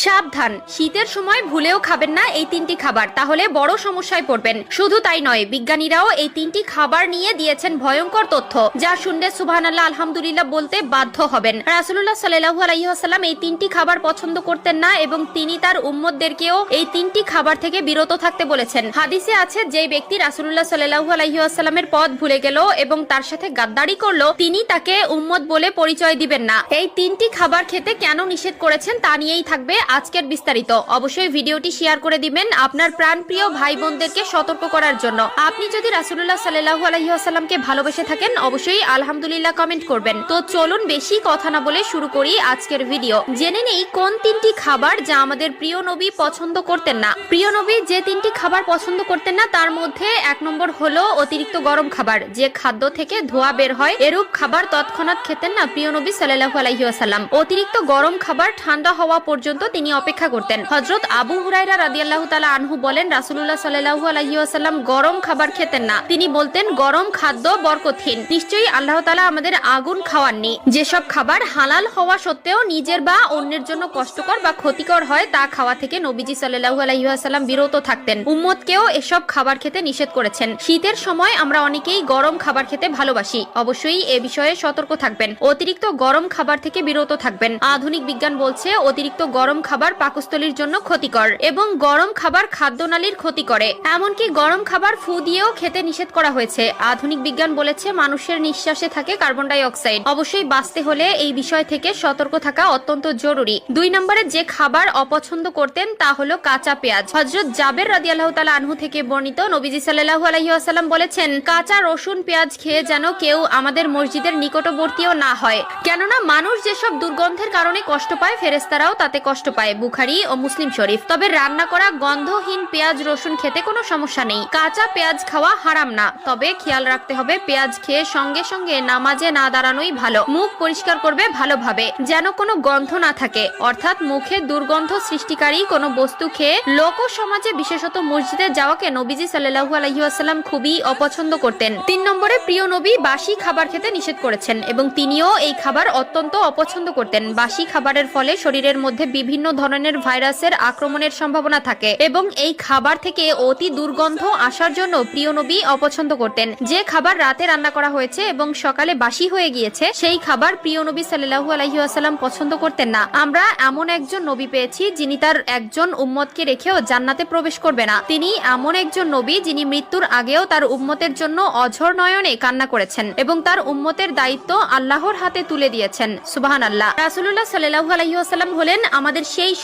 সাবধান, শীতের সময় ভুলেও খাবেন না এই তিনটি খাবার, তাহলে বড় সমস্যায় পড়বেন। শুধু তাই নয়, বিজ্ঞানীরাও এই তিনটি খাবার নিয়ে দিয়েছেন ভয়ঙ্কর তথ্য, যা শুনলে সুবহানাল্লাহ আলহামদুলিল্লাহ বলতে বাধ্য হবেন। রাসূলুল্লাহ সাল্লাল্লাহু আলাইহি ওয়াসাল্লাম এই তিনটি খাবার পছন্দ করতেন না এবং তিনি তার উম্মতদেরকেও এই তিনটি খাবার থেকে বিরত থাকতে বলেছেন। হাদিসে আছে, যে ব্যক্তি রাসূলুল্লাহ সাল্লাল্লাহু আলাইহি ওয়াসাল্লামের পথ ভুলে গেল এবং তার সাথে গাদ্দারি করলো, তিনি তাকে উম্মত বলে পরিচয় দিবেন না। এই তিনটি খাবার খেতে কেন নিষেধ করেছেন তা নিয়েই থাকবে আজকের বিস্তারিত। অবশ্যই ভিডিওটি শেয়ার করে দিবেন আপনার প্রাণপ্রিয় ভাই বোনদেরকে সতর্ক করার জন্য। আপনি যদি রাসূলুল্লাহ সাল্লাল্লাহু আলাইহি ওয়াসাল্লামকে ভালোবেসে থাকেন, অবশ্যই আলহামদুলিল্লাহ কমেন্ট করবেন। তো চলুন বেশি কথা না বলে শুরু করি আজকের ভিডিও। জেনে নেই কোন তিনটি খাবার যা আমাদের প্রিয় নবী পছন্দ করতেন না। প্রিয় নবী যে তিনটি খাবার পছন্দ করতেন না তার মধ্যে 1 নম্বর হলো অতিরিক্ত গরম খাবার। যে খাদ্য থেকে ধোঁয়া বের হয় এরূপ খাবার তৎক্ষণাৎ খেতেন না প্রিয় নবী সাল্লাল্লাহু আলাইহি ওয়াসাল্লাম। অতিরিক্ত গরম খাবার ঠান্ডা হওয়া পর্যন্ত তিনি অপেক্ষা করতেন। হযরত আবু হুরায়রা রাদিয়াল্লাহু তাআলা আনহু বলেন, রাসূলুল্লাহ সাল্লাল্লাহু আলাইহি ওয়াসাল্লাম গরম খাবার খেতেন না। তিনি বলতেন, গরম খাদ্য বরকতহীন। নিশ্চয়ই আল্লাহ তাআলা আমাদের আগুন খাওয়াননি। যেসব খাবার হালাল হওয়া সত্ত্বেও নিজের বা অন্যের জন্য কষ্টকর বা ক্ষতিকর হয় তা খাওয়া থেকে নবীজি সাল্লাল্লাহু আলাইহি ওয়াসাল্লাম বিরত থাকতেন। উম্মতকেও এসব খাবার খেতে নিষেধ করেছেন। শীতের সময় আমরা অনেকেই গরম খাবার খেতে ভালোবাসি। অবশ্যই এ বিষয়ে সতর্ক থাকবেন। অতিরিক্ত গরম খাবার থেকে বিরত থাকবেন। আধুনিক বিজ্ঞান বলছে, অতিরিক্ত গরম খাবার পাকস্থলীর জন্য ক্ষতিকর এবং গরম খাবার খাদ্যনালীর ক্ষতি করে। এমনকি গরম খাবার ফু দিয়েও খেতে নিষেধ করা হয়েছে। আধুনিক বিজ্ঞান বলেছে, মানুষের নিঃশ্বাসে থাকে কার্বন ডাই অক্সাইড। অবশ্যই বাঁচতে হলে এই বিষয় থেকে সতর্ক থাকা অত্যন্ত জরুরি। 2 নম্বরে যে খাবার অপছন্দ করতেন তা হলো কাঁচা পেঁয়াজ। হযরত জাবের রাদিয়াল্লাহু তাআলা আনহু থেকে বর্ণিত, নবীজি সাল্লাল্লাহু আলাইহি ওয়াসাল্লাম বলেছেন, কাঁচা রসুন পেঁয়াজ খেয়ে যেন কেউ আমাদের মসজিদের নিকটবর্তীও না হয়, কেননা মানুষ যেসব দুর্গন্ধের কারণে কষ্ট পায় ফেরেশতারাও তাতে কষ্ট পায়। বুখারী ও মুসলিম শরীফ। তবে রান্না করা গন্ধহীন পেঁয়াজ রসুন খেতে কোনো সমস্যা নেই। কাঁচা পেঁয়াজ খাওয়া হারাম না, তবে খেয়াল রাখতে হবে পেঁয়াজ খেয়ে সঙ্গে সঙ্গে নামাজে না দাঁড়ানোই ভালো। মুখ পরিষ্কার করবে ভালোভাবে, যেন কোনো গন্ধ না থাকে, অর্থাৎ মুখে দুর্গন্ধ সৃষ্টিকারী কোনো বস্তু খেয়ে লোক সমাজে বিশেষত মসজিদে যাওয়াকে নবীজি সাল্লাল্লাহু আলাইহি ওয়াসাল্লাম খুবই অপছন্দ করতেন। 3 নম্বরে প্রিয় নবী বাসি খাবার খেতে নিষেধ করেছেন এবং তিনিও এই খাবার অত্যন্ত অপছন্দ করতেন। বাসি খাবারের ফলে শরীরের মধ্যে বিভিন্ন ধরনের ভাইরাসের আক্রমণের সম্ভাবনা থাকে এবং এই খাবার থেকে অতি দুর্গন্ধ আসার জন্য প্রিয় নবী অপছন্দ করতেন। যে খাবার রাতে রান্না করা হয়েছে এবং সকালে বাসি হয়ে গিয়েছে সেই খাবার প্রিয় নবী সাল্লাল্লাহু আলাইহি ওয়াসাল্লাম পছন্দ করতেন না। আমরা এমন একজন নবী পেয়েছি যিনি তার একজন উম্মতকে রেখেও জান্নাতে প্রবেশ করবে না। তিনি এমন একজন নবী যিনি মৃত্যুর আগেও তার উম্মতের জন্য অঝর নয়নে কান্না করেছেন এবং তার উম্মতের দায়িত্ব আল্লাহর হাতে তুলে দিয়েছেন। সুবহানাল্লাহ। রাসূলুল্লাহ সাল্লাল্লাহু আলাইহি ওয়াসাল্লাম হলেন আমাদের সেই